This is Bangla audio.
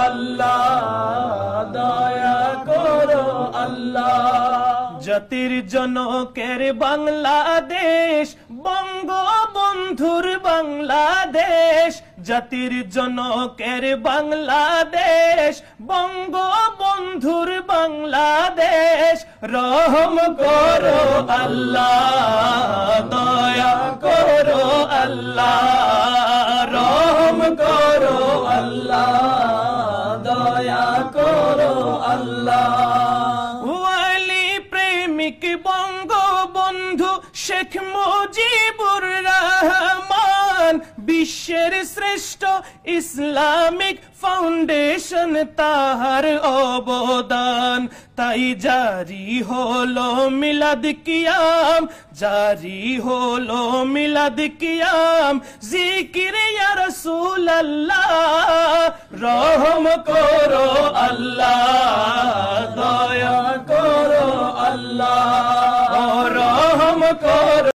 আল্লাহ দয়া করো আল্লাহ। জাতির জনকের বাংলাদেশ, বঙ্গবন্ধুর বাংলাদেশ। জাতির জনকের বাংলাদেশ, বঙ্গবন্ধুর বাংলাদেশ। রহম করো আল্লাহ দয়া করো আল্লাহ, রহম করো আল্লাহ দয়া করো আল্লাহ। ওয়ালি প্রেমিক বঙ্গবন্ধু শেখ মুজিবুর রহমান, বিশ্বের শ্রেষ্ঠ ইসলামিক ফাউন্ডেশন তাহার অবদান। তাই জারি হলো মিলাদ কিয়াম, জারি হলো মিলাদ কিয়াম। জিকির ইয়া রাসূলুল্লাহ, রহম করো আল্লাহ দয়া করো আল্লাহ,